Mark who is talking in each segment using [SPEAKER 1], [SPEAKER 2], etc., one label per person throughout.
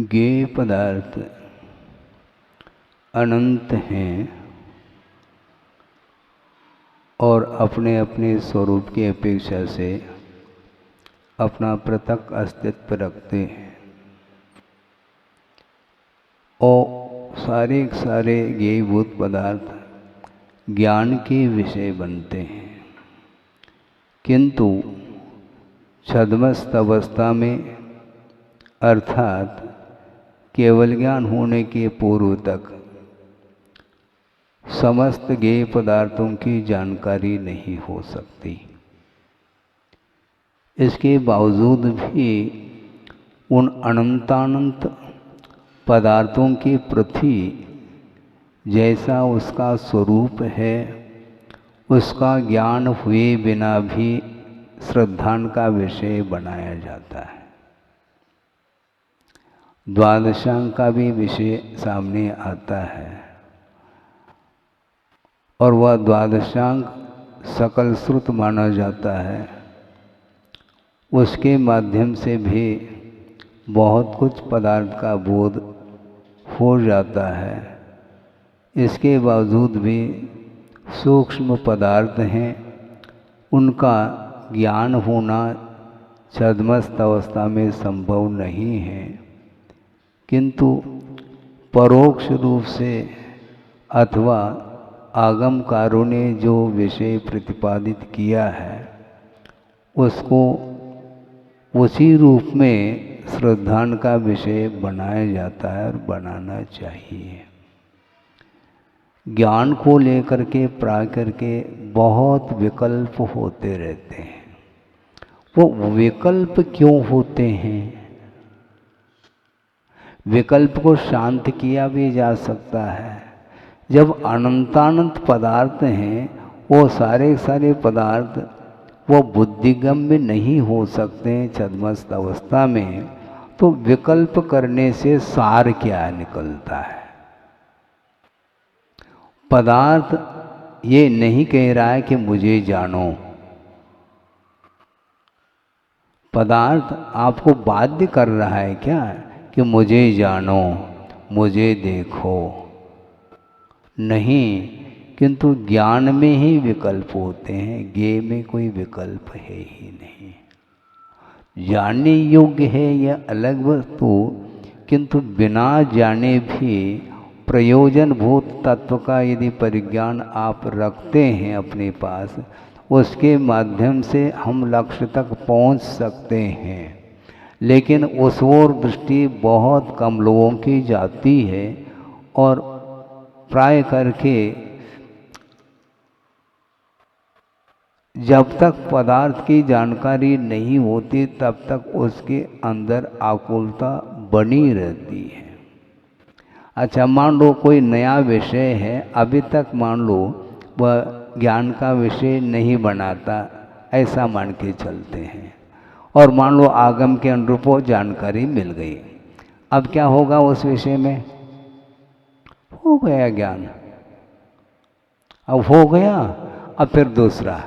[SPEAKER 1] ज्ञेय पदार्थ अनंत हैं और अपने अपने स्वरूप की अपेक्षा से अपना पृथक अस्तित्व रखते हैं और सारे ज्ञेयभूत पदार्थ ज्ञान के विषय बनते हैं। किंतु छद्मस्त अवस्था में अर्थात केवल ज्ञान होने के पूर्व तक समस्त ज्ञेय पदार्थों की जानकारी नहीं हो सकती। इसके बावजूद भी उन अनंतानंत पदार्थों के प्रति जैसा उसका स्वरूप है उसका ज्ञान हुए बिना भी श्रद्धा का विषय बनाया जाता है। द्वादशांग का भी विषय सामने आता है और वह द्वादशांग सकल श्रुत माना जाता है। उसके माध्यम से भी बहुत कुछ पदार्थ का बोध हो जाता है। इसके बावजूद भी सूक्ष्म पदार्थ हैं, उनका ज्ञान होना छद्मस्त अवस्था में संभव नहीं है। किंतु परोक्ष रूप से अथवा आगमकारों ने जो विषय प्रतिपादित किया है उसको उसी रूप में श्रद्धा का विषय बनाया जाता है और बनाना चाहिए। ज्ञान को लेकर के प्राकर के बहुत विकल्प होते रहते हैं। वो विकल्प क्यों होते हैं? विकल्प को शांत किया भी जा सकता है। जब अनंतानंत पदार्थ हैं वो सारे पदार्थ वो बुद्धिगम्य नहीं हो सकते छद्मस्त अवस्था में, तो विकल्प करने से सार क्या निकलता है? पदार्थ ये नहीं कह रहा है कि मुझे जानो। पदार्थ आपको बाध्य कर रहा है क्या कि मुझे जानो, मुझे देखो? नहीं, किंतु ज्ञान में ही विकल्प होते हैं, ज्ञेय में कोई विकल्प है ही नहीं। जानने योग्य है यह अलग वस्तु, किंतु बिना जाने भी प्रयोजनभूत तत्व का यदि परिज्ञान आप रखते हैं अपने पास, उसके माध्यम से हम लक्ष्य तक पहुंच सकते हैं। लेकिन उस ओर दृष्टि बहुत कम लोगों की जाती है और प्राय करके जब तक पदार्थ की जानकारी नहीं होती तब तक उसके अंदर आकुलता बनी रहती है। अच्छा, मान लो कोई नया विषय है, अभी तक मान लो वह ज्ञान का विषय नहीं बनाता, ऐसा मान के चलते हैं, और मान लो आगम के अनुरूप वो जानकारी मिल गई। अब क्या होगा उस विषय में? हो गया ज्ञान। अब हो गया, अब फिर दूसरा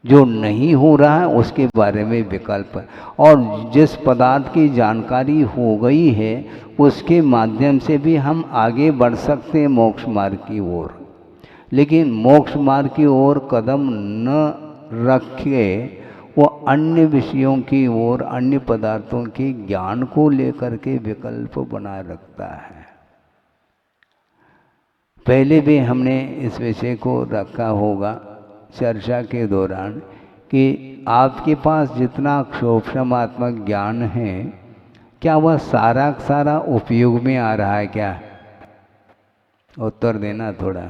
[SPEAKER 1] जो नहीं हो रहा है उसके बारे में विकल्प, और जिस पदार्थ की जानकारी हो गई है उसके माध्यम से भी हम आगे बढ़ सकते हैं मोक्ष मार्ग की ओर। लेकिन मोक्ष मार्ग की ओर कदम न रखे वो अन्य विषयों की ओर, अन्य पदार्थों के ज्ञान को लेकर के विकल्प बना रखता है। पहले भी हमने इस विषय को रखा होगा चर्चा के दौरान कि आपके पास जितना क्षोभमात्मक ज्ञान है, क्या वह सारा का सारा उपयोग में आ रहा है क्या? उत्तर देना थोड़ा।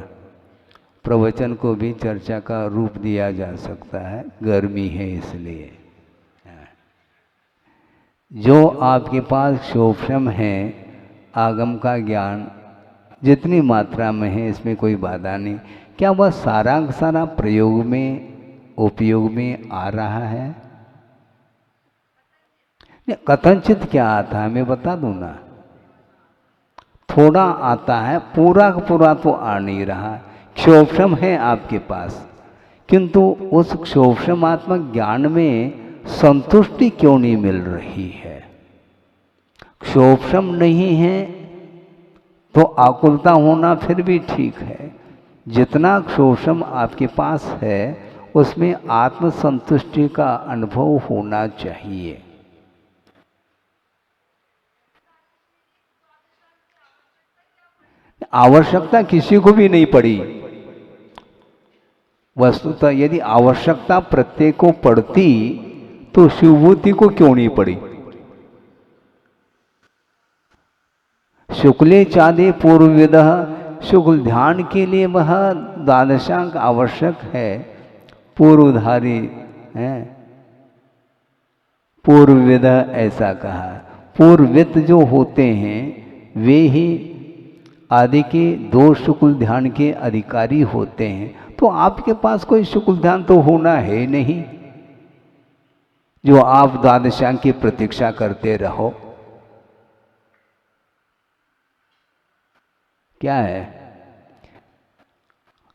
[SPEAKER 1] प्रवचन को भी चर्चा का रूप दिया जा सकता है, गर्मी है इसलिए। जो आपके पास क्षोभम है, आगम का ज्ञान जितनी मात्रा में है इसमें कोई बाधा नहीं, क्या वह सारा का सारा प्रयोग में उपयोग में आ रहा है? कथनचित क्या आता है मैं बता दूं ना, थोड़ा आता है, पूरा का पूरा तो आ नहीं रहा। क्षोभम है आपके पास, किंतु उस क्षोभमात्मक ज्ञान में संतुष्टि क्यों नहीं मिल रही है? क्षोभम नहीं है तो आकुलता होना फिर भी ठीक है। जितना क्षोभम आपके पास है उसमें आत्मसंतुष्टि का अनुभव होना चाहिए। आवश्यकता किसी को भी नहीं पड़ी। वस्तुतः यदि आवश्यकता प्रत्येक को पड़ती तो शिवभूति को क्यों नहीं पड़ी? शुक्ले चादे पूर्वविदः, शुक्ल ध्यान के लिए वह द्वादशांक आवश्यक है। पूर्वधारी है, पूर्वविद ऐसा कहा। पूर्वविद जो होते हैं वे ही आदि के 2 शुक्ल ध्यान के अधिकारी होते हैं। तो आपके पास कोई शुक्ल ध्यान तो होना है नहीं जो आप द्वादशांक की प्रतीक्षा करते रहो। क्या है?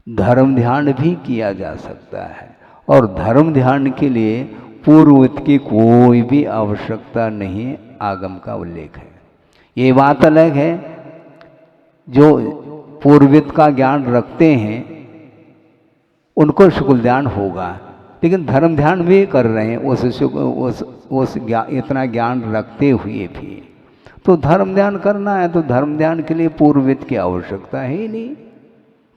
[SPEAKER 1] धर्म ध्यान भी किया जा सकता है और धर्म ध्यान के लिए पूर्वविद की कोई भी आवश्यकता नहीं, आगम का उल्लेख है। ये बात अलग है जो पूर्वविद का ज्ञान रखते हैं उनको शुक्ल ध्यान होगा, लेकिन धर्म ध्यान भी कर रहे हैं उस इतना ज्ञान रखते हुए भी। तो धर्म ध्यान करना है तो धर्म ध्यान के लिए पूर्वविद की आवश्यकता है ही नहीं।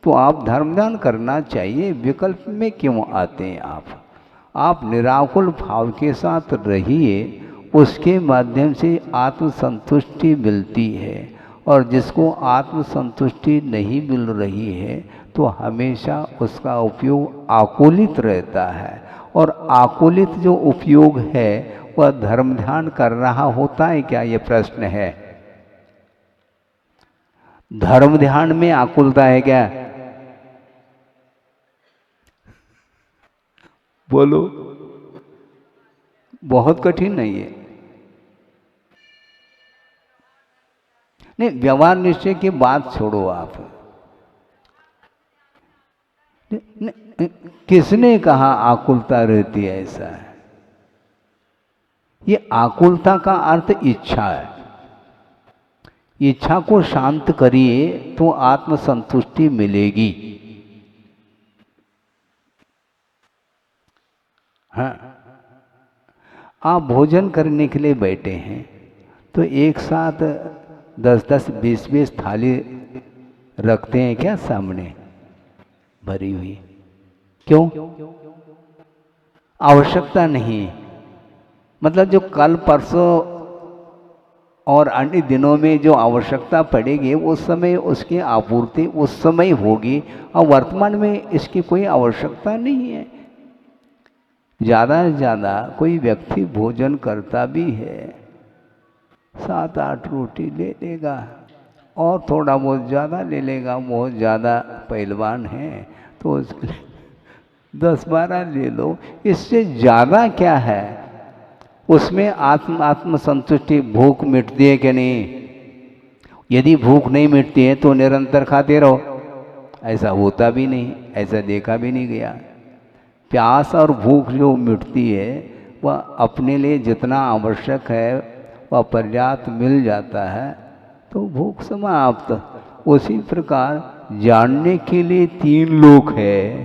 [SPEAKER 1] तो आप धर्म ध्यान करना चाहिए, विकल्प में क्यों आते हैं आप निराकुल भाव के साथ रहिए, उसके माध्यम से आत्मसंतुष्टि मिलती है। और जिसको आत्मसंतुष्टि नहीं मिल रही है तो हमेशा उसका उपयोग आकुलित रहता है, और आकुलित जो उपयोग है वह धर्म ध्यान कर रहा होता है क्या? ये प्रश्न है। धर्म ध्यान में आकुलता है क्या? बोलो। बहुत कठिन नहीं है। नहीं, व्यवहार निश्चय की बात छोड़ो आप। किसने कहा आकुलता रहती है? ऐसा है, ये आकुलता का अर्थ इच्छा है। इच्छा को शांत करिए तो आत्मसंतुष्टि मिलेगी। हाँ, आप भोजन करने के लिए बैठे हैं तो एक साथ 10-10, 20-20 थाली रखते हैं क्या सामने भरी हुई? क्यों? आवश्यकता नहीं। मतलब जो कल परसों और अन्य दिनों में जो आवश्यकता पड़ेगी उस समय उसकी आपूर्ति उस समय होगी, और वर्तमान में इसकी कोई आवश्यकता नहीं है। ज़्यादा से ज़्यादा कोई व्यक्ति भोजन करता भी है 7-8 रोटी ले लेगा और थोड़ा बहुत ज़्यादा ले लेगा। बहुत ज़्यादा पहलवान है तो उसके लिए 10-12 ले लो। इससे ज़्यादा क्या है? उसमें आत्मसंतुष्टि, भूख मिटती है कि नहीं? यदि भूख नहीं मिटती है तो निरंतर खाते रहो, ऐसा होता भी नहीं, ऐसा देखा भी नहीं गया। प्यास और भूख जो मिटती है वह अपने लिए जितना आवश्यक है वह पर्याप्त मिल जाता है तो भूख समाप्त। उसी प्रकार जानने के लिए 3 लोक है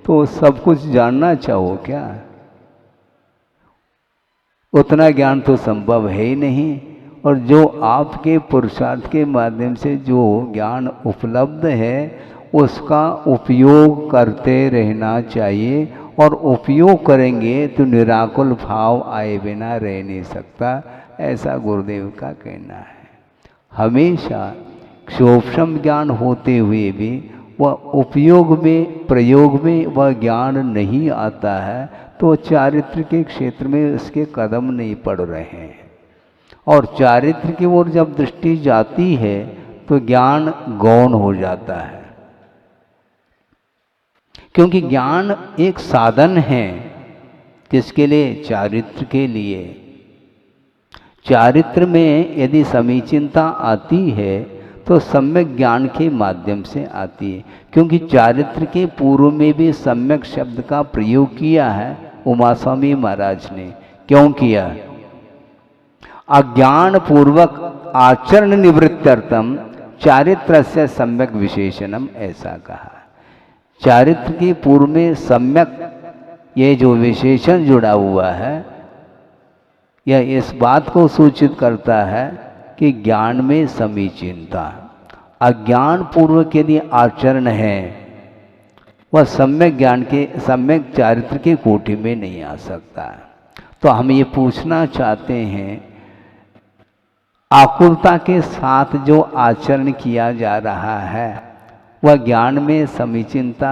[SPEAKER 1] तो सब कुछ जानना चाहो क्या? उतना ज्ञान तो संभव है ही नहीं। और जो आपके पुरुषार्थ के माध्यम से जो ज्ञान उपलब्ध है उसका उपयोग करते रहना चाहिए, और उपयोग करेंगे तो निराकुल भाव आए बिना रह नहीं सकता, ऐसा गुरुदेव का कहना है। हमेशा क्षोभम ज्ञान होते हुए भी वह उपयोग में, प्रयोग में वह ज्ञान नहीं आता है तो चारित्र के क्षेत्र में उसके कदम नहीं पड़ रहे हैं। और चारित्र की ओर जब दृष्टि जाती है तो ज्ञान गौण हो जाता है, क्योंकि ज्ञान एक साधन है। किसके लिए? चारित्र के लिए। चारित्र में यदि समीचीनता आती है तो सम्यक ज्ञान के माध्यम से आती है, क्योंकि चारित्र के पूर्व में भी सम्यक शब्द का प्रयोग किया है उमा स्वामी महाराज ने। क्यों किया? अज्ञान पूर्वक आचरण निवृत्त्यर्थम चारित्र से सम्यक विशेषणम, ऐसा कहा। चारित्र की पूर्व में सम्यक ये जो विशेषण जुड़ा हुआ है, यह इस बात को सूचित करता है कि ज्ञान में समीचीनता। अज्ञान पूर्वक यदि आचरण है वह सम्यक ज्ञान के, सम्यक चारित्र की कोटि में नहीं आ सकता। तो हम ये पूछना चाहते हैं, आकुलता के साथ जो आचरण किया जा रहा है वह ज्ञान में समीचीनता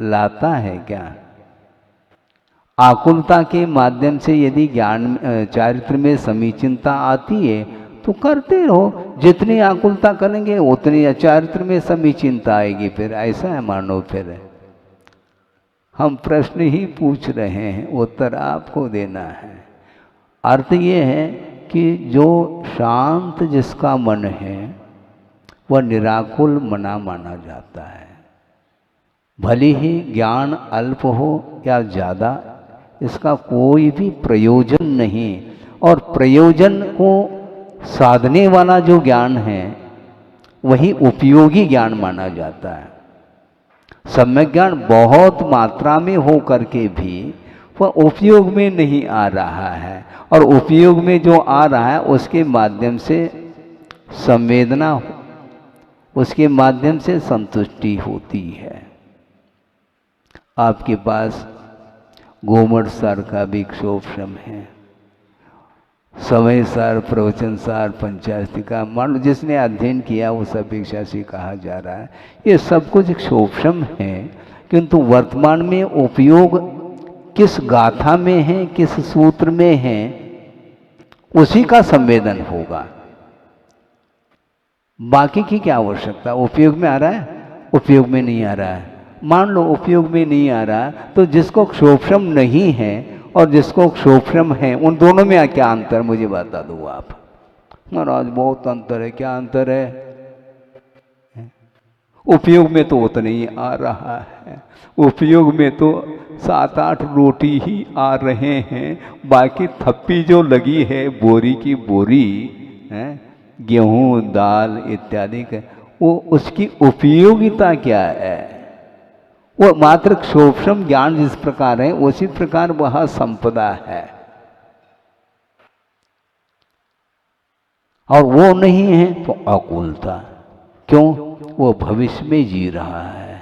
[SPEAKER 1] लाता है क्या? आकुलता के माध्यम से यदि ज्ञान चारित्र में समीचीनता आती है तो करते रहो, जितनी आकुलता करेंगे उतनी चारित्र में समीचीनता आएगी। फिर ऐसा है मानो, फिर हम प्रश्न ही पूछ रहे हैं, उत्तर आपको देना है। अर्थ ये है कि जो शांत जिसका मन है वह निराकुल मना माना जाता है। भले ही ज्ञान अल्प हो या ज़्यादा, इसका कोई भी प्रयोजन नहीं, और प्रयोजन को साधने वाला जो ज्ञान है वही उपयोगी ज्ञान माना जाता है। सम्यक ज्ञान बहुत मात्रा में हो करके भी वह उपयोग में नहीं आ रहा है, और उपयोग में जो आ रहा है उसके माध्यम से संवेदना, उसके माध्यम से संतुष्टि होती है। आपके पास गोमठ सार का भी क्षोभशम है, समय सार, प्रवचन सार, पंचास्तिका, मान लो जिसने अध्ययन किया वो सब अपेक्षा से कहा जा रहा है। ये सब कुछ क्षोभशम है, किंतु वर्तमान में उपयोग किस गाथा में है, किस सूत्र में है, उसी का संवेदन होगा। बाकी की क्या आवश्यकता? उपयोग में आ रहा है, उपयोग में नहीं आ रहा है। मान लो उपयोग में नहीं आ रहा, तो जिसको क्षोभशम नहीं है और जिसको क्षोभशम है, उन दोनों में क्या अंतर मुझे बता दो आप। महाराज बहुत अंतर है। क्या अंतर है? उपयोग में तो उतना ही आ रहा है, उपयोग में तो 7-8 रोटी ही आ रहे हैं, बाकी थप्पी जो लगी है बोरी की बोरी है, गेहूं दाल इत्यादि का, वो उसकी उपयोगिता क्या है? वो मात्र क्षोभशम ज्ञान जिस प्रकार है उसी प्रकार वह संपदा है, और वो नहीं है तो अकुलता। क्यों? वो भविष्य में जी रहा है,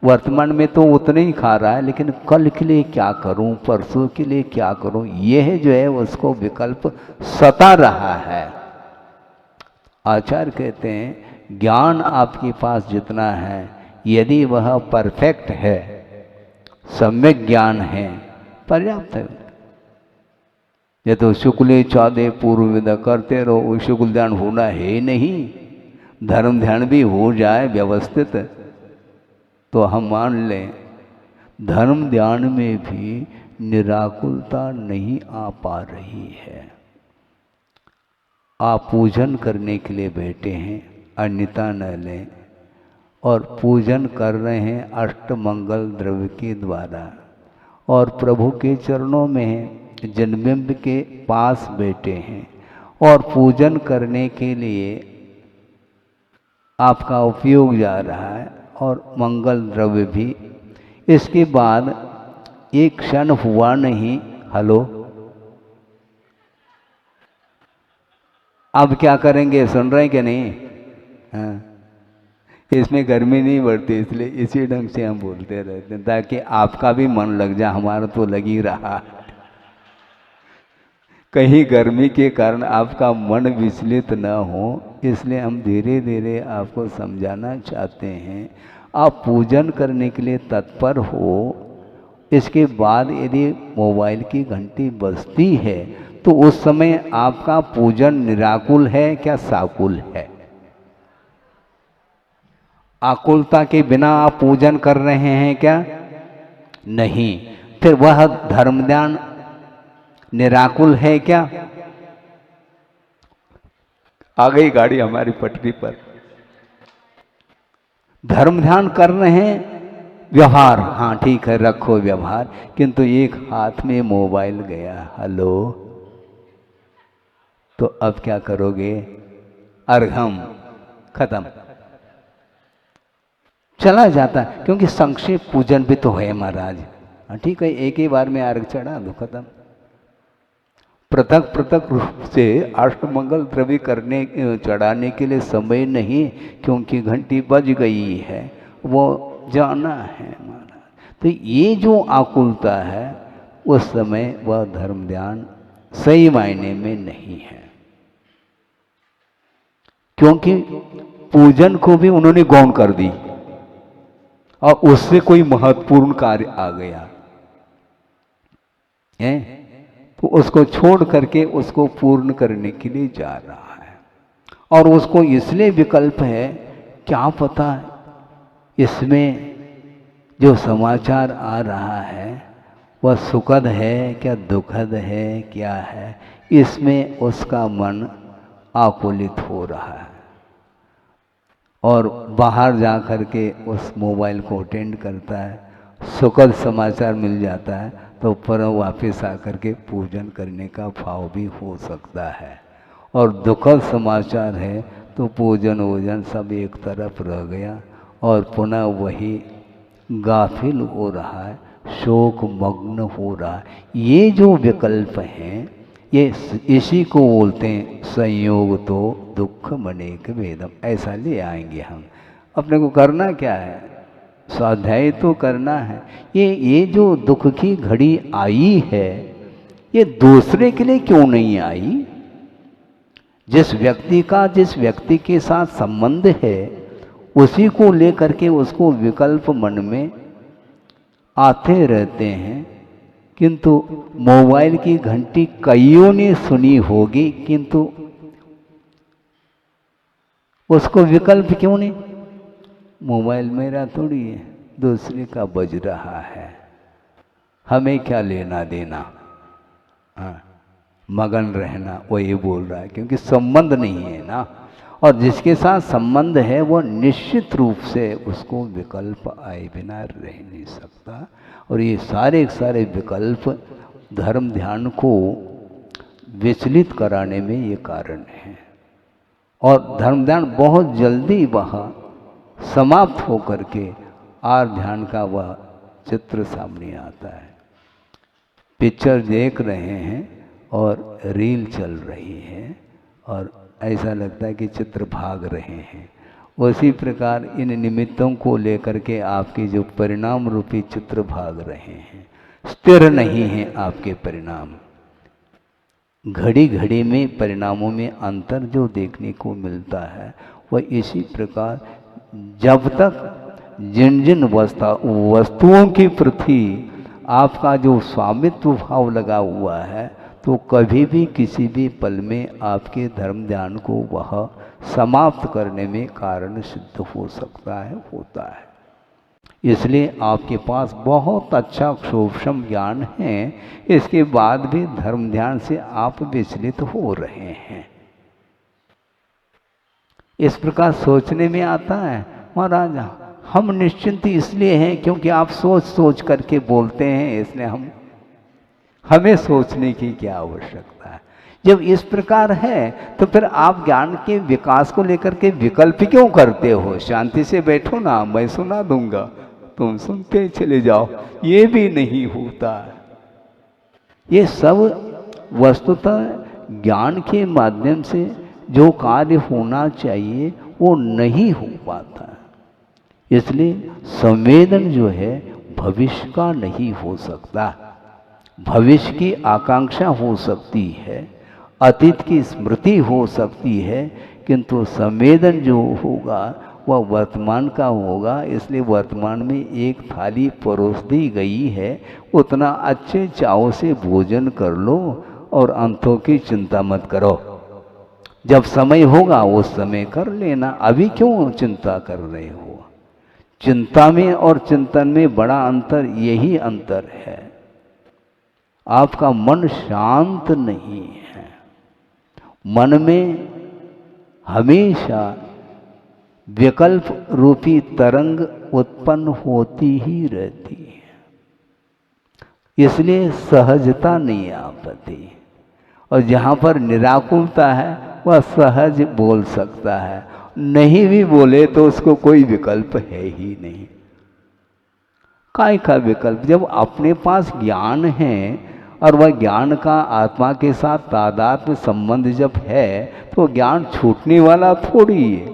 [SPEAKER 1] वर्तमान में तो उतना ही खा रहा है, लेकिन कल के लिए क्या करूं, परसों के लिए क्या करूं, यह जो है उसको विकल्प सता रहा है। आचार्य कहते हैं ज्ञान आपके पास जितना है, यदि वह परफेक्ट है, सम्यक ज्ञान है, पर्याप्त है। ये तो शुक्ल चाँदे पूर्व विदा करते रहो, वो शुक्ल ध्यान होना है ही नहीं। धर्म ध्यान भी हो जाए व्यवस्थित तो हम मान लें, धर्म ध्यान में भी निराकुलता नहीं आ पा रही है। आप पूजन करने के लिए बैठे हैं, अन्यथा न लें, और पूजन कर रहे हैं अष्टमंगल द्रव्य के द्वारा, और प्रभु के चरणों में जन्मबिंब के पास बैठे हैं, और पूजन करने के लिए आपका उपयोग जा रहा है, और मंगल द्रव्य भी। इसके बाद एक क्षण हुआ नहीं, हेलो, अब क्या करेंगे? सुन रहे हैं कि नहीं? हाँ, इसमें गर्मी नहीं बढ़ती, इसलिए इसी ढंग से हम बोलते रहते हैं ताकि आपका भी मन लग जाए। हमारा तो लग ही रहा है, कहीं गर्मी के कारण आपका मन विचलित न हो, इसलिए हम धीरे धीरे आपको समझाना चाहते हैं। आप पूजन करने के लिए तत्पर हो, इसके बाद यदि मोबाइल की घंटी बजती है तो उस समय आपका पूजन निराकुल है क्या साकुल है? आकुलता के बिना आप पूजन कर रहे हैं क्या? नहीं। फिर वह धर्म ध्यान निराकुल है क्या? आ गई गाड़ी हमारी पटरी पर। धर्म ध्यान कर रहे हैं, व्यवहार हाँ ठीक है रखो व्यवहार, किंतु एक हाथ में मोबाइल गया, हेलो, तो अब क्या करोगे? अर्घम, खत्म, चला जाता है। क्योंकि संक्षेप पूजन भी तो है महाराज। ठीक है, एक ही बार में अर्घ चढ़ा दो, खत्म। पृथक पृथक रूप से अष्टमंगल द्रव्य करने चढ़ाने के लिए समय नहीं, क्योंकि घंटी बज गई है, वो जाना है महाराज। तो ये जो आकुलता है उस समय वह धर्म ध्यान सही मायने में नहीं है। क्योंकि पूजन को भी उन्होंने गौण कर दी और उससे कोई महत्वपूर्ण कार्य आ गया है, तो उसको छोड़ करके उसको पूर्ण करने के लिए जा रहा है। और उसको इसलिए विकल्प है, क्या पता इसमें जो समाचार आ रहा है वह सुखद है क्या दुखद है, क्या है, इसमें उसका मन आकुलित हो रहा है। और बाहर जा कर के उस मोबाइल को अटेंड करता है, सुखद समाचार मिल जाता है तो पर वापस आकर के पूजन करने का भाव भी हो सकता है। और दुखद समाचार है तो पूजन वोजन सब एक तरफ रह गया और पुनः वही गाफिल हो रहा है, शोक मग्न हो रहा है। ये जो विकल्प हैं ये इसी को बोलते हैं संयोग तो दुख मनेक वेदम। ऐसा ले आएंगे हम। अपने को करना क्या है? स्वाध्याय तो करना है। ये जो दुख की घड़ी आई है ये दूसरे के लिए क्यों नहीं आई? जिस व्यक्ति के साथ संबंध है उसी को लेकर के उसको विकल्प मन में आते रहते हैं। किंतु मोबाइल की घंटी कईयों ने सुनी होगी, किंतु उसको विकल्प क्यों नहीं? मोबाइल मेरा थोड़ी है, दूसरे का बज रहा है, हमें क्या लेना देना। हाँ, मगन रहना, वो ये बोल रहा है क्योंकि संबंध नहीं है ना। और जिसके साथ संबंध है वो निश्चित रूप से उसको विकल्प आए बिना रह नहीं सकता। और ये सारे विकल्प धर्म ध्यान को विचलित कराने में ये कारण है। और धर्म ध्यान बहुत जल्दी वह समाप्त होकर के आर ध्यान का वह चित्र सामने आता है। पिक्चर देख रहे हैं और रील चल रही है और ऐसा लगता है कि चित्र भाग रहे हैं। उसी प्रकार इन निमित्तों को लेकर के आपके जो परिणाम रूपी चित्र भाग रहे हैं, स्थिर नहीं है आपके परिणाम। घड़ी घड़ी में परिणामों में अंतर जो देखने को मिलता है वह इसी प्रकार जब तक जिन जिन वस्तुओं के प्रति आपका जो स्वामित्व भाव लगा हुआ है तो कभी भी किसी भी पल में आपके धर्म ध्यान को वह समाप्त करने में कारण सिद्ध हो सकता है, होता है। इसलिए आपके पास बहुत अच्छा सूक्ष्म ज्ञान है, इसके बाद भी धर्म ध्यान से आप विचलित हो रहे हैं। इस प्रकार सोचने में आता है महाराज हम निश्चिंत इसलिए हैं क्योंकि आप सोच सोच करके बोलते हैं, इसलिए हमें सोचने की क्या आवश्यकता है। जब इस प्रकार है तो फिर आप ज्ञान के विकास को लेकर के विकल्प क्यों करते हो? शांति से बैठो ना, मैं सुना दूंगा, तुम सुनते चले जाओ। ये भी नहीं होता। ये सब वस्तुतः ज्ञान के माध्यम से जो कार्य होना चाहिए वो नहीं हो पाता। इसलिए संवेदन जो है भविष्य का नहीं हो सकता। भविष्य की आकांक्षा हो सकती है, अतीत की स्मृति हो सकती है, किंतु संवेदन जो होगा वह वर्तमान का होगा। इसलिए वर्तमान में एक थाली परोस दी गई है, उतना अच्छे चाव से भोजन कर लो और अंतों की चिंता मत करो। जब समय होगा उस समय कर लेना, अभी क्यों चिंता कर रहे हो? चिंता में और चिंतन में बड़ा अंतर यही अंतर है, आपका मन शांत नहीं है। मन में हमेशा विकल्प रूपी तरंग उत्पन्न होती ही रहती है, इसलिए सहजता नहीं आ पाती। और जहाँ पर निराकुलता है वह सहज बोल सकता है, नहीं भी बोले तो उसको कोई विकल्प है ही नहीं। काय का विकल्प? जब अपने पास ज्ञान है और वह ज्ञान का आत्मा के साथ तादात्म्य संबंध जब है तो ज्ञान छूटने वाला थोड़ी है।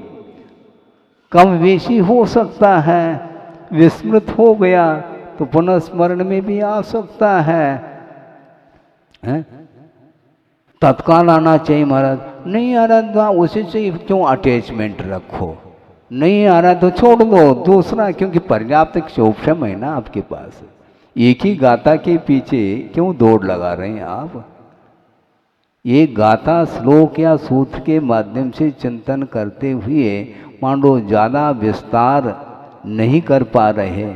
[SPEAKER 1] कम बेशी हो सकता है, विस्मृत हो गया तो पुनः स्मरण में भी आ सकता है, हैं? तत्काल आना चाहिए महाराज। नहीं आ रहा तो उसी से क्यों अटैचमेंट रखो, नहीं आ रहा तो छोड़ दो दूसरा, क्योंकि पर्याप्त क्षोभम है ना आपके पास। एक ही गाथा के पीछे क्यों दौड़ लगा रहे हैं आप? ये गाथा श्लोक या सूत्र के माध्यम से चिंतन करते हुए मान लो ज़्यादा विस्तार नहीं कर पा रहे,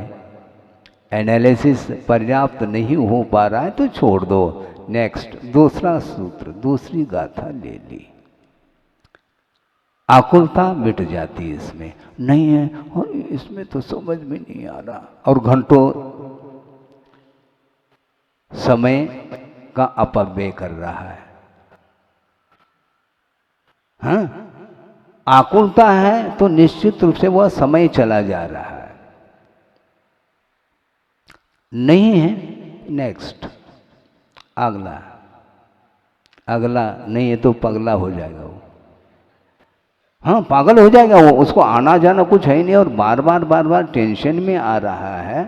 [SPEAKER 1] एनालिसिस पर्याप्त नहीं हो पा रहा है तो छोड़ दो। नेक्स्ट दूसरा सूत्र, दूसरी गाथा ले ली, आकुलता मिट जाती है इसमें। नहीं है और इसमें तो समझ में नहीं आ रहा, और घंटों समय का अपव्यय कर रहा है। हाँ, आकुलता है तो निश्चित रूप से वह समय चला जा रहा है। नहीं है, नेक्स्ट अगला, अगला नहीं है तो पगला हो जाएगा वो। हाँ, पागल हो जाएगा वो, उसको आना जाना कुछ है ही नहीं और बार बार टेंशन में आ रहा है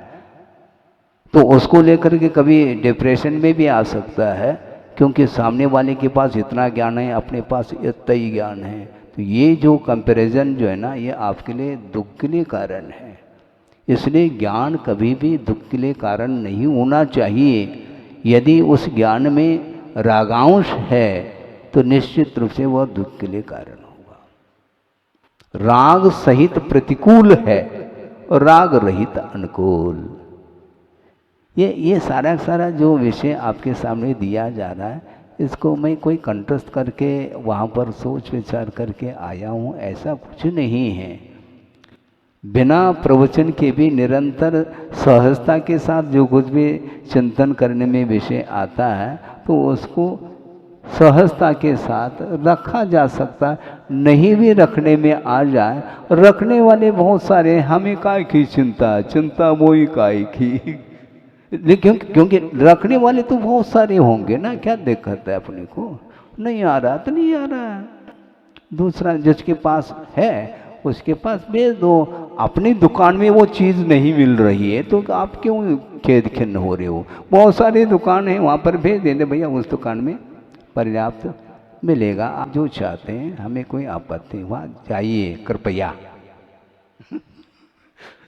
[SPEAKER 1] तो उसको लेकर के कभी डिप्रेशन में भी आ सकता है, क्योंकि सामने वाले के पास इतना ज्ञान है, अपने पास इतना ही ज्ञान है। तो ये जो कंपैरिजन जो है ना, ये आपके लिए दुख के लिए कारण है। इसलिए ज्ञान कभी भी दुख के लिए कारण नहीं होना चाहिए। यदि उस ज्ञान में रागांश है तो निश्चित रूप से वह दुख के लिए कारण होगा। राग सहित प्रतिकूल है और राग रहित अनुकूल। ये सारा जो विषय आपके सामने दिया जा रहा है, इसको मैं कोई कंठस्थ करके वहाँ पर सोच विचार करके आया हूँ, ऐसा कुछ नहीं है। बिना प्रवचन के भी निरंतर सहजता के साथ जो कुछ भी चिंतन करने में विषय आता है तो उसको सहजता के साथ रखा जा सकता है। नहीं भी रखने में आ जाए, रखने वाले बहुत सारे, हमें काय की चिंता, चिंता वही काय की। लेकिन क्योंकि रखने वाले तो बहुत सारे होंगे ना, क्या दिक्कत है अपने को? नहीं आ रहा तो नहीं आ रहा, दूसरा जिसके पास है उसके पास भेज दो। अपनी दुकान में वो चीज़ नहीं मिल रही है तो आप क्यों खेद खिन्न हो रहे हो? बहुत सारी दुकान है, वहाँ पर भेज देते भैया, उस दुकान में पर्याप्त मिलेगा, आप जो चाहते हैं, हमें कोई आपत्ति, वहाँ जाइए कृपया।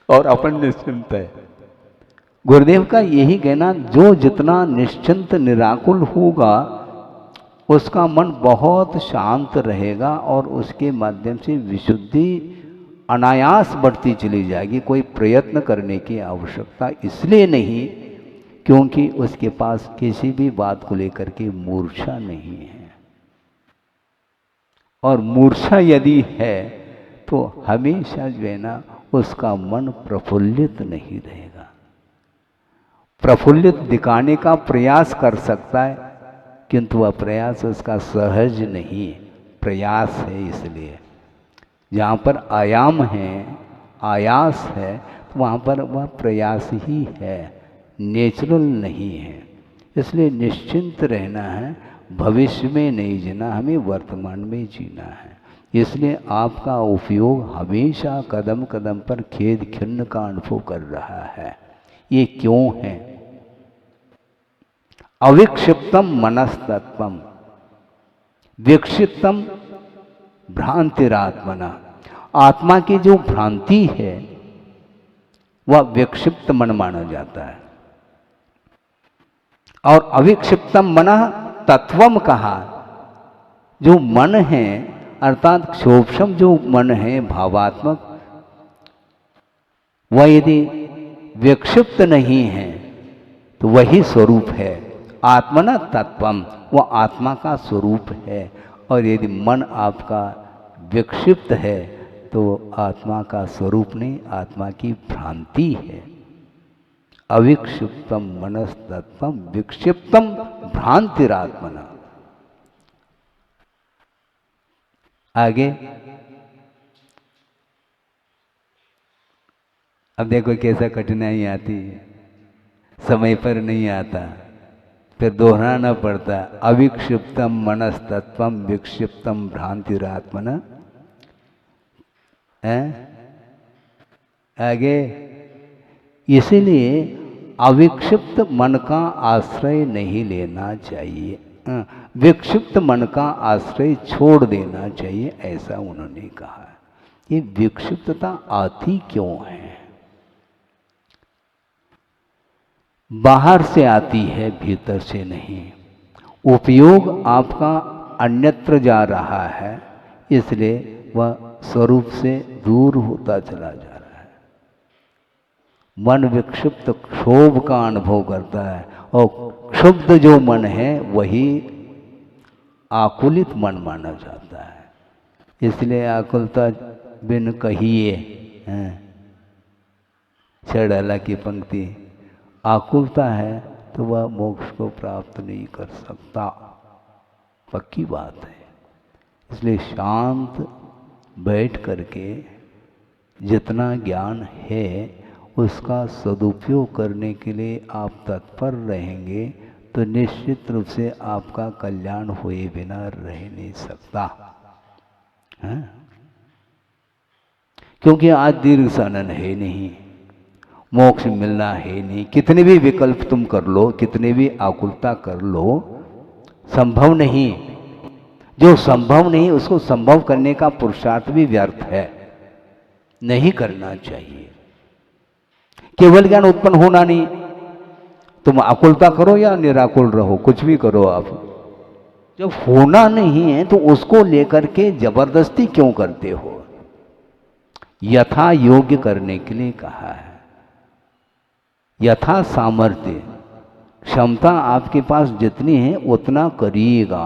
[SPEAKER 1] और अपन निश्चिंत है। गुरुदेव का यही कहना, जो जितना निश्चिंत निराकुल होगा उसका मन बहुत शांत रहेगा और उसके माध्यम से विशुद्धि अनायास बढ़ती चली जाएगी। कोई प्रयत्न करने की आवश्यकता इसलिए नहीं क्योंकि उसके पास किसी भी बात को लेकर के मूर्छा नहीं है। और मूर्छा यदि है तो हमेशा जो है ना उसका मन प्रफुल्लित नहीं रहेगा। प्रफुल्लित दिखाने का प्रयास कर सकता है किंतु वह प्रयास उसका सहज नहीं, प्रयास है। इसलिए जहाँ पर आयाम है, आयास है, तो वहाँ पर वह प्रयास ही है, नेचुरल नहीं है। इसलिए निश्चिंत रहना है, भविष्य में नहीं जीना, हमें वर्तमान में जीना है। इसलिए आपका उपयोग हमेशा कदम कदम पर खेद खिन्न का अनुभव कर रहा है। ये क्यों है? अविक्षिप्तम मनस्तत्वम विक्षिप्तम भ्रांतिरात्मना। आत्मा की जो भ्रांति है वह विक्षिप्त मन माना जाता है। और अविक्षिप्तम मन तत्वम कहा, जो मन है अर्थात क्षोभम जो मन है भावात्मक, वह यदि विक्षिप्त नहीं है तो वही स्वरूप है। आत्मना तत्वम, वह आत्मा का स्वरूप है। और यदि मन आपका विक्षिप्त है तो आत्मा का स्वरूप नहीं, आत्मा की भ्रांति है। अविक्षिप्तम मनस्तत्वम विक्षिप्तम भ्रांतिरात्मना। आगे अब देखो कैसा कठिनाई आती है, समय पर नहीं आता, फिर दोहराना पड़ता। अविक्षिप्तम मनस्तत्वम विक्षिप्तम भ्रांतिरात्मन है। आगे इसीलिए अविक्षिप्त मन का आश्रय नहीं लेना चाहिए, विक्षिप्त मन का आश्रय छोड़ देना चाहिए, ऐसा उन्होंने कहा। ये विक्षिप्तता आती क्यों है? बाहर से आती है, भीतर से नहीं। उपयोग आपका अन्यत्र जा रहा है, इसलिए वह स्वरूप से दूर होता चला जा रहा है। मन विक्षिप्त क्षोभ का अनुभव करता है, और क्षुब्ध जो मन है वही आकुलित मन माना जाता है। इसलिए आकुलता बिन कहिए, छड़ाला की पंक्ति, आकुलता है तो वह मोक्ष को प्राप्त नहीं कर सकता, पक्की बात है। इसलिए शांत बैठ करके जितना ज्ञान है उसका सदुपयोग करने के लिए आप तत्पर रहेंगे तो निश्चित रूप से आपका कल्याण हुए बिना रह नहीं सकता है। क्योंकि आज दीर्घ सानन है नहीं, मोक्ष मिलना है नहीं। कितने भी विकल्प तुम कर लो, कितने भी आकुलता कर लो, संभव नहीं। जो संभव नहीं उसको संभव करने का पुरुषार्थ भी व्यर्थ है, नहीं करना चाहिए। केवल ज्ञान उत्पन्न होना नहीं, तुम आकुलता करो या निराकुल रहो, कुछ भी करो आप, जब होना नहीं है तो उसको लेकर के जबरदस्ती क्यों करते हो? यथा योग्य करने के लिए कहा है। यथा सामर्थ्य, क्षमता आपके पास जितनी है उतना करिएगा।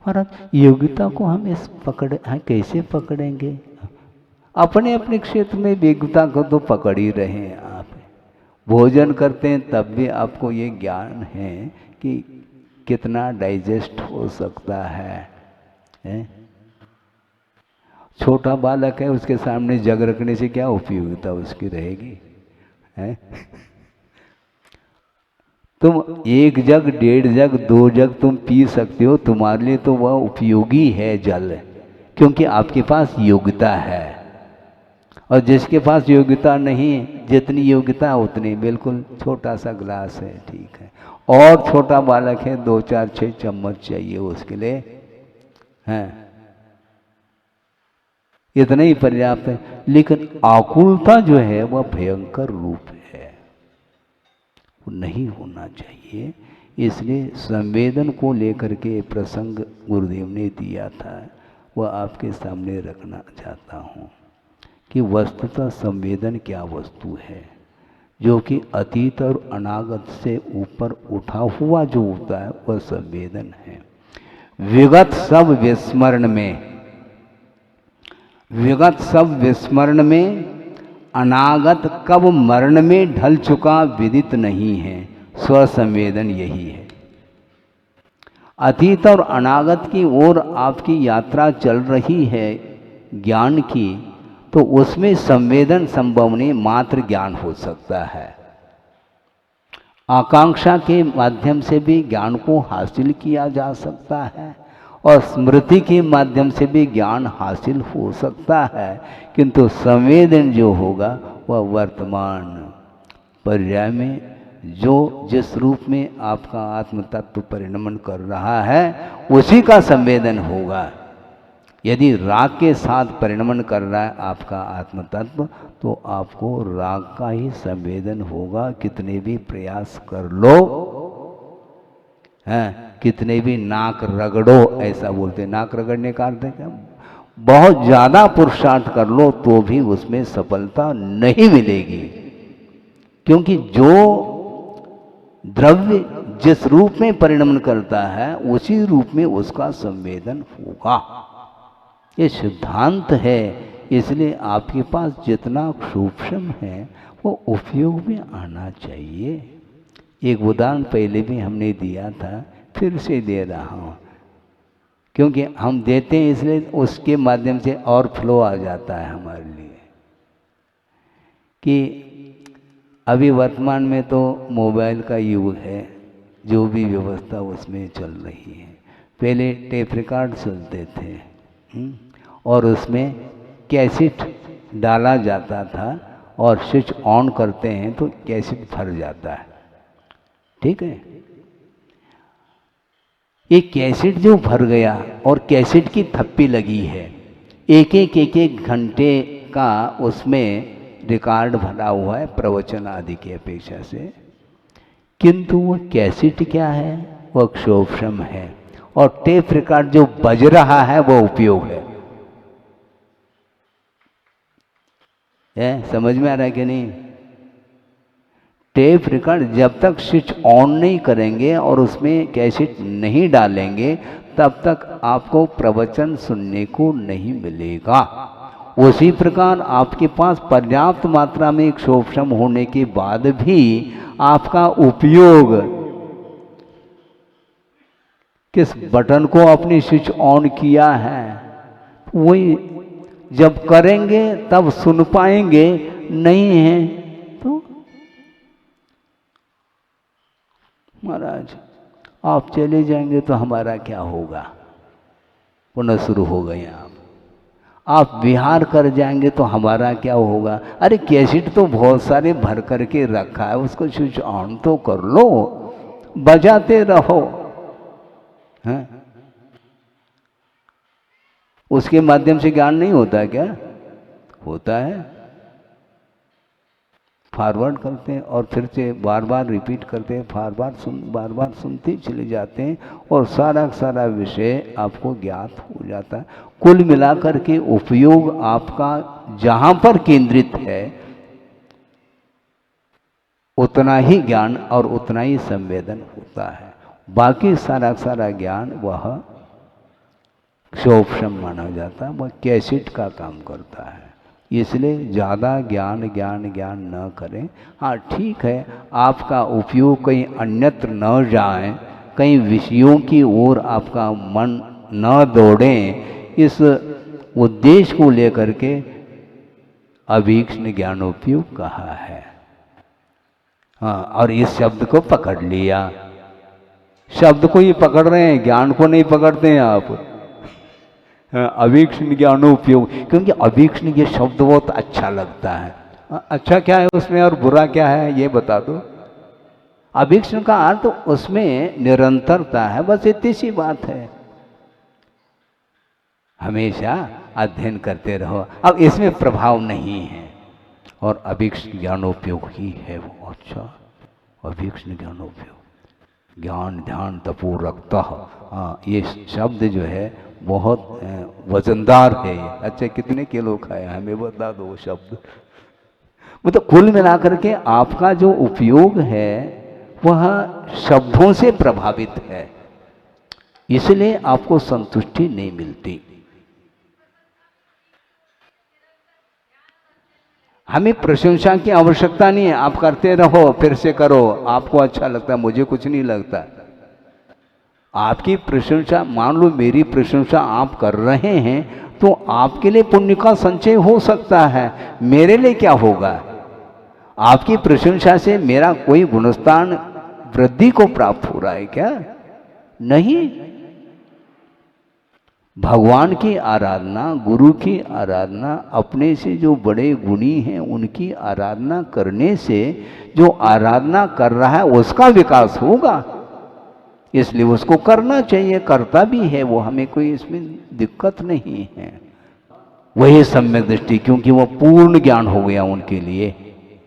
[SPEAKER 1] महाराज योग्यता को हम इस कैसे पकड़ेंगे? अपने अपने क्षेत्र में योग्यता को तो पकड़ ही रहे हैं आप। भोजन करते हैं तब भी आपको ये ज्ञान है कि कितना डाइजेस्ट हो सकता है? छोटा बालक है, उसके सामने जग रखने से क्या उपयोगिता उसकी रहेगी? है? तुम 1 जग 1.5 जग 2 जग तुम पी सकते हो, तुम्हारे लिए तो वह उपयोगी है जल, क्योंकि आपके पास योग्यता है। और जिसके पास योग्यता नहीं, जितनी योग्यता उतनी, बिल्कुल छोटा सा ग्लास है, ठीक है। और छोटा बालक है, 2 4 6 चम्मच चाहिए उसके लिए, हैं? इतना ही पर्याप्त है। लेकिन आकुलता जो है वह भयंकर रूप है, वो नहीं होना चाहिए। इसलिए संवेदन को लेकर के प्रसंग गुरुदेव ने दिया था, वह आपके सामने रखना चाहता हूँ कि वस्तुतः संवेदन क्या वस्तु है, जो कि अतीत और अनागत से ऊपर उठा हुआ जो होता है वह संवेदन है। विगत सब विस्मरण में अनागत कब मरण में ढल चुका विदित नहीं है, स्वसंवेदन यही है। अतीत और अनागत की ओर आपकी यात्रा चल रही है ज्ञान की, तो उसमें संवेदन संभव नहीं, मात्र ज्ञान हो सकता है। आकांक्षा के माध्यम से भी ज्ञान को हासिल किया जा सकता है, और स्मृति के माध्यम से भी ज्ञान हासिल हो सकता है, किंतु संवेदन जो होगा वह वर्तमान पर्याय में जो जिस रूप में आपका आत्म तत्व परिणमन कर रहा है उसी का संवेदन होगा। यदि राग के साथ परिणमन कर रहा है आपका आत्म तत्व, तो आपको राग का ही संवेदन होगा, कितने भी प्रयास कर लो, हैं? कितने भी नाक रगड़ो, ऐसा बोलते, नाक रगड़ने का अर्थ है क्या? बहुत ज़्यादा पुरुषार्थ कर लो तो भी उसमें सफलता नहीं मिलेगी, क्योंकि जो द्रव्य जिस रूप में परिणमन करता है उसी रूप में उसका संवेदन होगा। ये सिद्धांत है। इसलिए आपके पास जितना सूक्ष्म है वो उपयोग में आना चाहिए। एक उदाहरण पहले भी हमने दिया था, फिर से दे रहा हूँ क्योंकि हम देते हैं इसलिए उसके माध्यम से और फ्लो आ जाता है हमारे लिए। कि अभी वर्तमान में तो मोबाइल का युग है, जो भी व्यवस्था उसमें चल रही है। पहले टेप रिकॉर्ड चलते थे और उसमें कैसेट डाला जाता था और स्विच ऑन करते हैं तो कैसेट भर जाता है, ठीक है। ये कैसेट जो भर गया और कैसेट की थप्पी लगी है, एक घंटे का उसमें रिकॉर्ड भरा हुआ है प्रवचन आदि की अपेक्षा से, किंतु वो कैसेट क्या है, वो अक्षोभ्रम है और टेप रिकॉर्ड जो बज रहा है वो उपयोग है। समझ में आ रहा है कि नहीं? टेप रिकॉर्ड जब तक स्विच ऑन नहीं करेंगे और उसमें कैसेट नहीं डालेंगे तब तक आपको प्रवचन सुनने को नहीं मिलेगा। उसी प्रकार आपके पास पर्याप्त मात्रा में क्षोभ्रम होने के बाद भी आपका उपयोग किस बटन को अपनी स्विच ऑन किया है, वही जब करेंगे तब सुन पाएंगे, नहीं है तो महाराज आप चले जाएंगे तो हमारा क्या होगा। पुनः शुरू हो गए आप विहार कर जाएंगे तो हमारा क्या होगा। अरे कैसेट तो बहुत सारे भर करके रखा है, उसको स्विच ऑन तो कर लो, बजाते रहो। हैं? उसके माध्यम से ज्ञान नहीं होता क्या? होता है। फॉरवर्ड करते हैं और फिर से बार बार रिपीट करते हैं, बार बार सुनते चले जाते हैं और सारा सारा विषय आपको ज्ञात हो जाता है। कुल मिलाकर के उपयोग आपका जहाँ पर केंद्रित है उतना ही ज्ञान और उतना ही संवेदन होता है। बाकी सारा सारा ज्ञान वह क्षोभ्रम माना जाता है, वह कैसेट का काम करता है। इसलिए ज़्यादा ज्ञान न करें। हाँ ठीक है, आपका उपयोग कहीं अन्यत्र न जाए, कहीं विषयों की ओर आपका मन न दौड़े, इस उद्देश्य को लेकर के अभीक्ष्ण ज्ञानोपयोग कहा है। हाँ, और इस शब्द को पकड़ लिया, शब्द को ही पकड़ रहे हैं, ज्ञान को नहीं पकड़ते हैं आप। अभीक्ष्ण ज्ञानोपयोग, क्योंकि अभीक्ष्ण ये शब्द बहुत अच्छा लगता है। अच्छा क्या है उसमें और बुरा क्या है ये बता दो। अभीक्ष्ण का अर्थ उसमें निरंतरता है, बस इतनी सी बात है। हमेशा अध्ययन करते रहो, अब इसमें प्रभाव नहीं है और अभीक्ष्ण ज्ञानोपयोग ही है वो। अच्छा, अभीक्ष्ण ज्ञानोपयोग, ज्ञान ध्यान तपो रखता। हाँ, ये शब्द जो है बहुत वजनदार है। अच्छा, कितने किलो खाया हमें बता दो वो शब्द। मतलब कुल मिलाकर के आपका जो उपयोग है वह शब्दों से प्रभावित है, इसलिए आपको संतुष्टि नहीं मिलती। हमें प्रशंसा की आवश्यकता नहीं है, आप करते रहो, फिर से करो, आपको अच्छा लगता है, मुझे कुछ नहीं लगता। आपकी प्रशंसा, मान लो मेरी प्रशंसा आप कर रहे हैं तो आपके लिए पुण्य का संचय हो सकता है, मेरे लिए क्या होगा। आपकी प्रशंसा से मेरा कोई गुणस्थान वृद्धि को प्राप्त हो रहा है क्या? नहीं। भगवान की आराधना, गुरु की आराधना, अपने से जो बड़े गुणी हैं उनकी आराधना करने से जो आराधना कर रहा है उसका विकास होगा, इसलिए उसको करना चाहिए, करता भी है वो, हमें कोई इसमें दिक्कत नहीं है। वही सम्यक दृष्टि, क्योंकि वो पूर्ण ज्ञान हो गया उनके लिए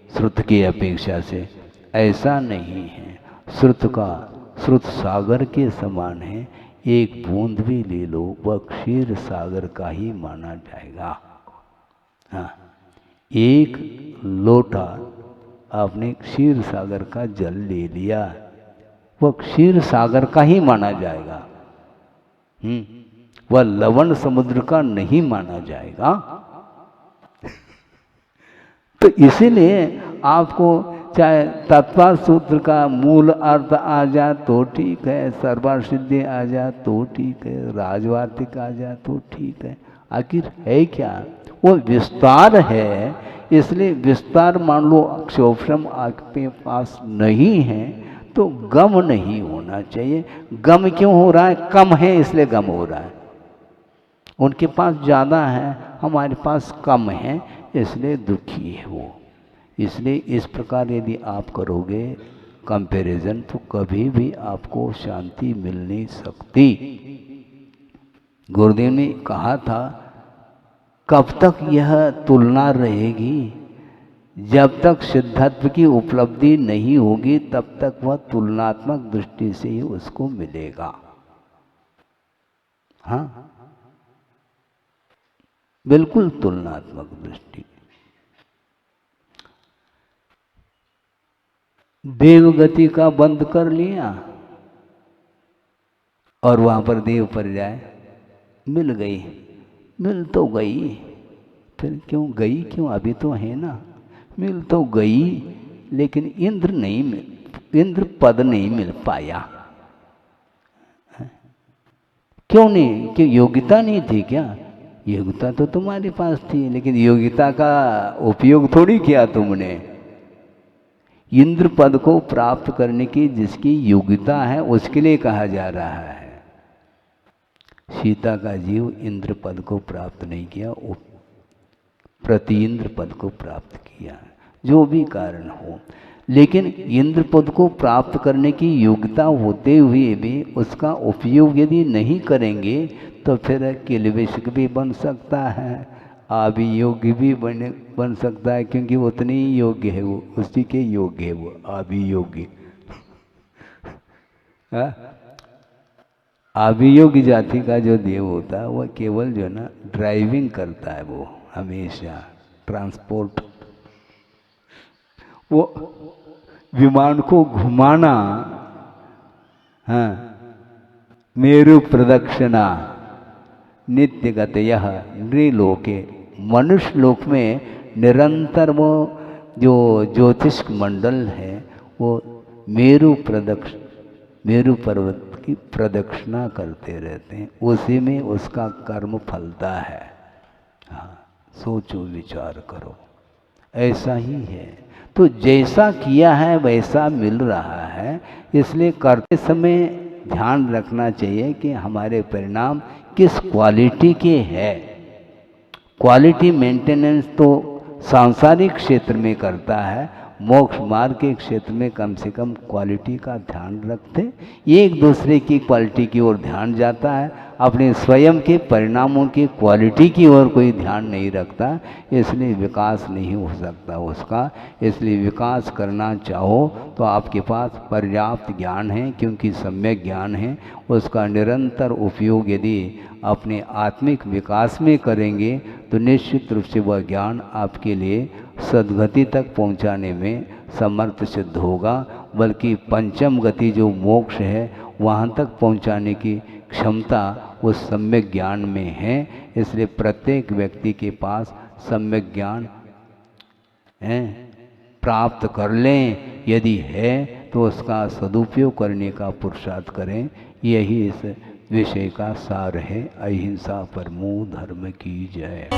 [SPEAKER 1] श्रुत की अपेक्षा से। ऐसा नहीं है, श्रुत सागर के समान है, एक बूंद भी ले लो वह क्षीर सागर का ही माना जाएगा। हाँ, एक लोटा आपने क्षीर सागर का जल ले लिया, वह क्षीर सागर का ही माना जाएगा। वह लवण समुद्र का नहीं माना जाएगा। तो इसीलिए आपको चाहे तत्व सूत्र का मूल अर्थ आ जाए तो ठीक है, सर्वसिद्धि आ जाए तो ठीक है, राजवार्तिक आ जाए तो ठीक है। आखिर है क्या? वो विस्तार है, इसलिए विस्तार मान लो अक्षोभम आपके पास नहीं है तो गम नहीं होना चाहिए। गम क्यों हो रहा है? कम है इसलिए गम हो रहा है। उनके पास ज़्यादा है, हमारे पास कम है, इसलिए दुखी है वो। इसलिए इस प्रकार यदि आप करोगे कंपैरिजन तो कभी भी आपको शांति मिल नहीं सकती। गुरुदेव ने कहा था कब तक यह तुलना रहेगी? जब तक सिद्धत्व की उपलब्धि नहीं होगी तब तक वह तुलनात्मक दृष्टि से ही उसको मिलेगा। हाँ, बिल्कुल तुलनात्मक दृष्टि। देवगति का बंद कर लिया और वहां पर देव पर जाए मिल गई, मिल तो गई, फिर क्यों गई? क्यों? अभी तो है ना, मिल तो गई, लेकिन इंद्र नहीं मिल, इंद्र पद नहीं मिल पाया। क्यों नहीं? कि योग्यता नहीं थी क्या? योग्यता तो तुम्हारे पास थी, लेकिन योग्यता का उपयोग थोड़ी किया तुमने। इंद्र पद को प्राप्त करने की जिसकी योग्यता है उसके लिए कहा जा रहा है। सीता का जीव इंद्र पद को प्राप्त नहीं किया, प्रति इंद्र पद को प्राप्त किया, जो भी कारण हो। लेकिन इंद्र पद को प्राप्त करने की योग्यता होते हुए भी उसका उपयोग यदि नहीं करेंगे तो फिर किलविष्क भी बन सकता है, अभियोग्य भी बन सकता है, क्योंकि उतनी ही योग्य है वो, उसी के योग्य है वो अभियोग्य। अभियोग्य जाति का जो देव होता है वह केवल जो है ना ड्राइविंग करता है, वो हमेशा ट्रांसपोर्ट, वो विमान को घुमाना, हाँ, मेरु प्रदक्षिणा नित्यगत यह नृलोके, मनुष्य लोक में निरंतर वो जो ज्योतिष मंडल है वो मेरु पर्वत की प्रदक्षिणा करते रहते हैं, उसी में उसका कर्म फलता है। हाँ, सोचो विचार करो, ऐसा ही है। तो जैसा किया है वैसा मिल रहा है, इसलिए करते समय ध्यान रखना चाहिए कि हमारे परिणाम किस क्वालिटी के है। क्वालिटी मेंटेनेंस तो सांसारिक क्षेत्र में करता है, मोक्ष मार्ग के क्षेत्र में कम से कम क्वालिटी का ध्यान रखते, एक दूसरे की क्वालिटी की ओर ध्यान जाता है, अपने स्वयं के परिणामों की क्वालिटी की ओर कोई ध्यान नहीं रखता, इसलिए विकास नहीं हो सकता उसका। इसलिए विकास करना चाहो तो आपके पास पर्याप्त ज्ञान है, क्योंकि सम्यक ज्ञान है, उसका निरंतर उपयोग यदि अपने आत्मिक विकास में करेंगे तो निश्चित रूप से वह ज्ञान आपके लिए सद्गति तक पहुंचाने में समर्थ सिद्ध होगा। बल्कि पंचम गति जो मोक्ष है वहाँ तक पहुंचाने की क्षमता उस सम्यक ज्ञान में है। इसलिए प्रत्येक व्यक्ति के पास सम्यक ज्ञान है, प्राप्त कर लें, यदि है तो उसका सदुपयोग करने का पुरुषार्थ करें। यही इस विषय का सार है। अहिंसा परमो धर्म की जय।